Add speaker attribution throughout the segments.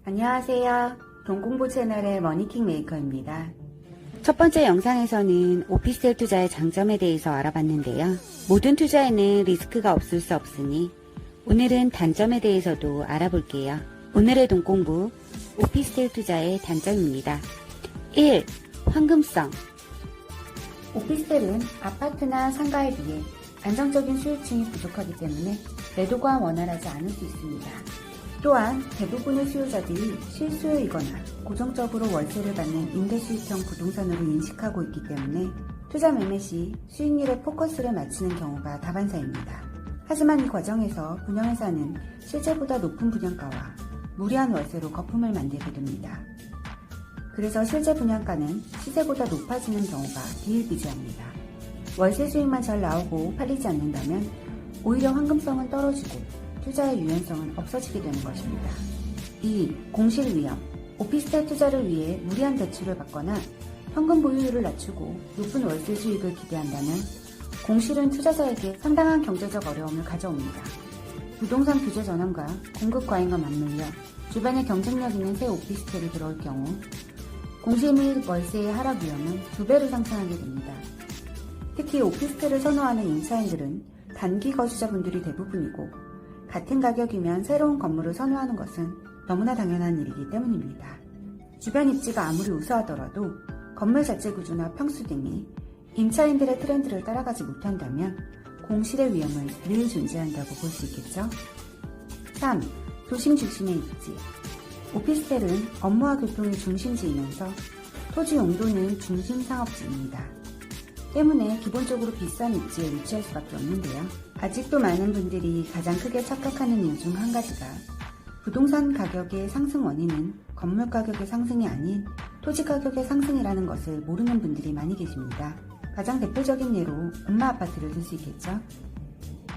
Speaker 1: 안녕하세요. 돈공부 채널의 머니킹 메이커입니다. 첫 번째 영상에서는 오피스텔 투자의 장점에 대해서 알아봤는데요. 모든 투자에는 리스크가 없을 수 없으니 오늘은 단점에 대해서도 알아볼게요. 오늘의 돈공부 오피스텔 투자의 단점입니다. 1. 황금성. 오피스텔은 아파트나 상가에 비해 안정적인 수요층이 부족하기 때문에 매도가 원활하지 않을 수 있습니다. 또한 대부분의 수요자들이 실수요이거나 고정적으로 월세를 받는 임대수익형 부동산으로 인식하고 있기 때문에 투자 매매 시 수익률에 포커스를 맞추는 경우가 다반사입니다. 하지만 이 과정에서 분양회사는 실제보다 높은 분양가와 무리한 월세로 거품을 만들게 됩니다. 그래서 실제 분양가는 시세보다 높아지는 경우가 비일비재합니다. 월세 수익만 잘 나오고 팔리지 않는다면 오히려 황금성은 떨어지고 투자의 유연성은 없어지게 되는 것입니다. 2. 공실 위험. 오피스텔 투자를 위해 무리한 대출을 받거나 현금 보유율을 낮추고 높은 월세 수익을 기대한다면 공실은 투자자에게 상당한 경제적 어려움을 가져옵니다. 부동산 규제 전환과 공급 과잉과 맞물려 주변에 경쟁력 있는 새 오피스텔이 들어올 경우 공실 및 월세의 하락 위험은 2배로 상승하게 됩니다. 특히 오피스텔을 선호하는 임차인들은 단기 거주자분들이 대부분이고 같은 가격이면 새로운 건물을 선호하는 것은 너무나 당연한 일이기 때문입니다. 주변 입지가 아무리 우수하더라도 건물 자체 구조나 평수 등이 임차인들의 트렌드를 따라가지 못한다면 공실의 위험은 늘 존재한다고 볼 수 있겠죠. 3. 도심 중심의 입지. 오피스텔은 업무와 교통이 중심지이면서 토지 용도는 중심 상업지입니다. 때문에 기본적으로 비싼 입지에 위치할 수밖에 없는데요. 아직도 많은 분들이 가장 크게 착각하는 이유 중 한 가지가 부동산 가격의 상승 원인은 건물 가격의 상승이 아닌 토지 가격의 상승이라는 것을 모르는 분들이 많이 계십니다. 가장 대표적인 예로 음마 아파트를 들 수 있겠죠.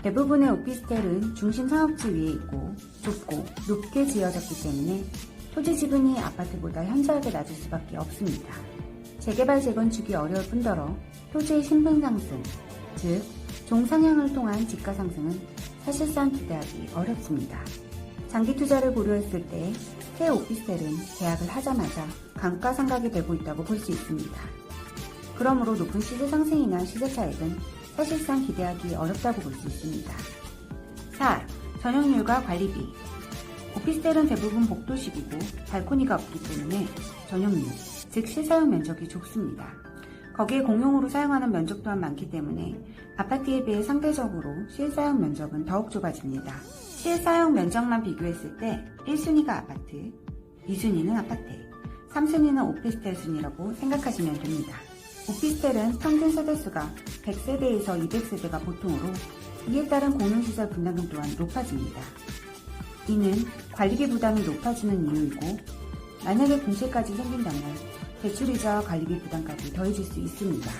Speaker 1: 대부분의 오피스텔은 중심 상업지 위에 있고 좁고 높게 지어졌기 때문에 토지 지분이 아파트보다 현저하게 낮을 수밖에 없습니다. 재개발 재건축이 어려울 뿐더러 토지의 신분 상승, 즉 종상향을 통한 지가 상승은 사실상 기대하기 어렵습니다. 장기 투자를 고려했을 때 새 오피스텔은 계약을 하자마자 감가상각이 되고 있다고 볼 수 있습니다. 그러므로 높은 시세 상승이나 시세 차익은 사실상 기대하기 어렵다고 볼 수 있습니다. 4. 전용률과 관리비. 오피스텔은 대부분 복도식이고 발코니가 없기 때문에 전용률, 즉 실사용 면적이 좁습니다. 거기에 공용으로 사용하는 면적 또한 많기 때문에 아파트에 비해 상대적으로 실사용 면적은 더욱 좁아집니다. 실사용 면적만 비교했을 때 1순위가 아파트, 2순위는 아파트, 3순위는 오피스텔 순위라고 생각하시면 됩니다. 오피스텔은 평균 세대수가 100세대에서 200세대가 보통으로 이에 따른 공용시설 분담금 또한 높아집니다. 이는 관리비 부담이 높아지는 이유이고 만약에 공실까지 생긴다면 대출이자와 관리비 부담까지 더해질 수 있습니다.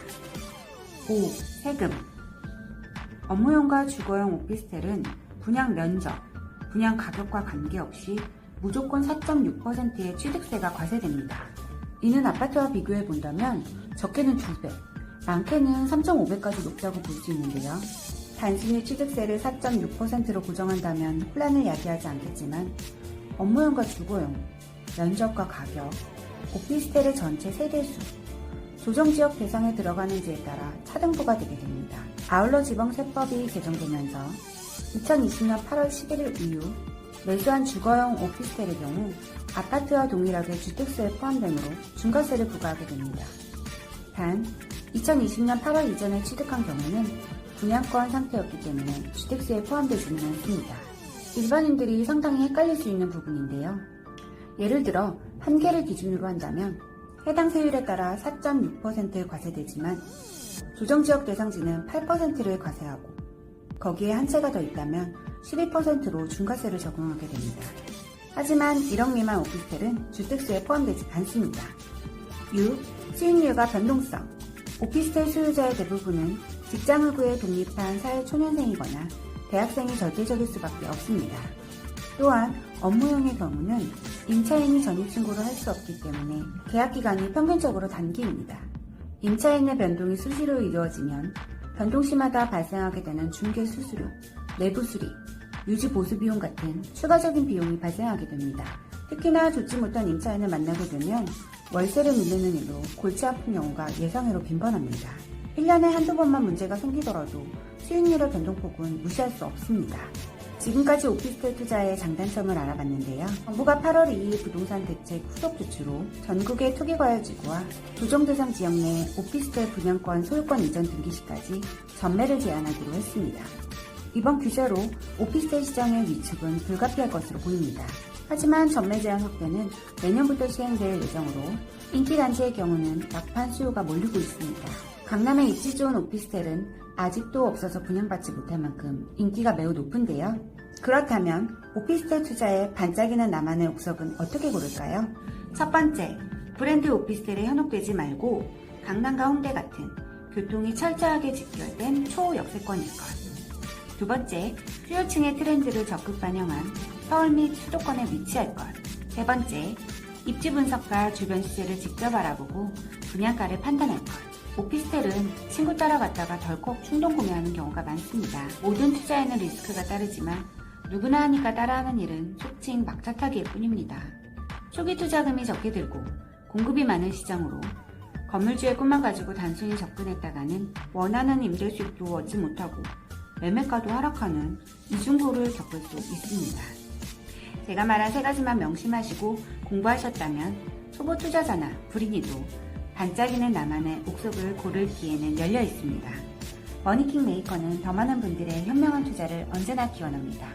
Speaker 1: 5. 세금. 업무용과 주거용 오피스텔은 분양 면적, 분양 가격과 관계없이 무조건 4.6%의 취득세가 과세됩니다. 이는 아파트와 비교해 본다면 적게는 2배, 많게는 3.5배까지 높다고 볼 수 있는데요. 단순히 취득세를 4.6%로 고정한다면 혼란을 야기하지 않겠지만 업무용과 주거용, 면적과 가격, 오피스텔의 전체 세대수, 조정지역 대상에 들어가는지에 따라 차등부가 되게 됩니다. 아울러 지방세법이 개정되면서 2020년 8월 11일 이후 매수한 주거용 오피스텔의 경우 아파트와 동일하게 주택수에 포함되므로 중과세를 부과하게 됩니다. 단 2020년 8월 이전에 취득한 경우는 분양권 상태였기 때문에 주택수에 포함되지는 않습니다. 일반인들이 상당히 헷갈릴 수 있는 부분인데요. 예를 들어 한 개를 기준으로 한다면 해당 세율에 따라 4.6%를 과세되지만 조정지역 대상지는 8%를 과세하고 거기에 한 채가 더 있다면 12%로 중과세를 적용하게 됩니다. 하지만 1억 미만 오피스텔은 주택수에 포함되지 않습니다. 6. 수익률과 변동성. 오피스텔 소유자의 대부분은 직장을 구해 독립한 사회초년생이거나 대학생이 절대적일 수밖에 없습니다. 또한 업무용의 경우는 임차인이 전입신고를 할 수 없기 때문에 계약기간이 평균적으로 단기입니다. 임차인의 변동이 수시로 이루어지면 변동 시마다 발생하게 되는 중개 수수료, 내부 수리, 유지 보수 비용 같은 추가적인 비용이 발생하게 됩니다. 특히나 좋지 못한 임차인을 만나게 되면 월세를 밀리는 일로 골치 아픈 경우가 예상외로 빈번합니다. 1년에 한두 번만 문제가 생기더라도 수익률의 변동폭은 무시할 수 없습니다. 지금까지 오피스텔 투자의 장단점을 알아봤는데요. 정부가 8월 2일 부동산 대책 후속 조치로 전국의 투기과열지구와 조정대상 지역 내 오피스텔 분양권 소유권 이전 등기 시까지 전매를 제한하기로 했습니다. 이번 규제로 오피스텔 시장의 위축은 불가피할 것으로 보입니다. 하지만 전매 제한 확대는 내년부터 시행될 예정으로 인기 단지의 경우는 막판 수요가 몰리고 있습니다. 강남의 입지 좋은 오피스텔은 아직도 없어서 분양받지 못할 만큼 인기가 매우 높은데요. 그렇다면 오피스텔 투자에 반짝이는 나만의 옥석은 어떻게 고를까요? 첫 번째, 브랜드 오피스텔에 현혹되지 말고 강남과 홍대 같은 교통이 철저하게 직결된 초역세권일 것. 두 번째, 수요층의 트렌드를 적극 반영한 서울 및 수도권에 위치할 것. 세 번째, 입지 분석과 주변 시세를 직접 알아보고 분양가를 판단할 것. 오피스텔은 친구 따라갔다가 덜컥 충동 구매하는 경우가 많습니다. 모든 투자에는 리스크가 따르지만 누구나 하니까 따라하는 일은 속칭 막차타기일 뿐입니다. 초기 투자금이 적게 들고 공급이 많은 시장으로 건물주의 꿈만 가지고 단순히 접근했다가는 원하는 임대 수익도 얻지 못하고 매매가도 하락하는 이중고를 겪을 수 있습니다. 제가 말한 세 가지만 명심하시고 공부하셨다면 초보 투자자나 불인이도 반짝이는 나만의 옥석을 고를 기회는 열려 있습니다. 머니킹 메이커는 더 많은 분들의 현명한 투자를 언제나 기원합니다.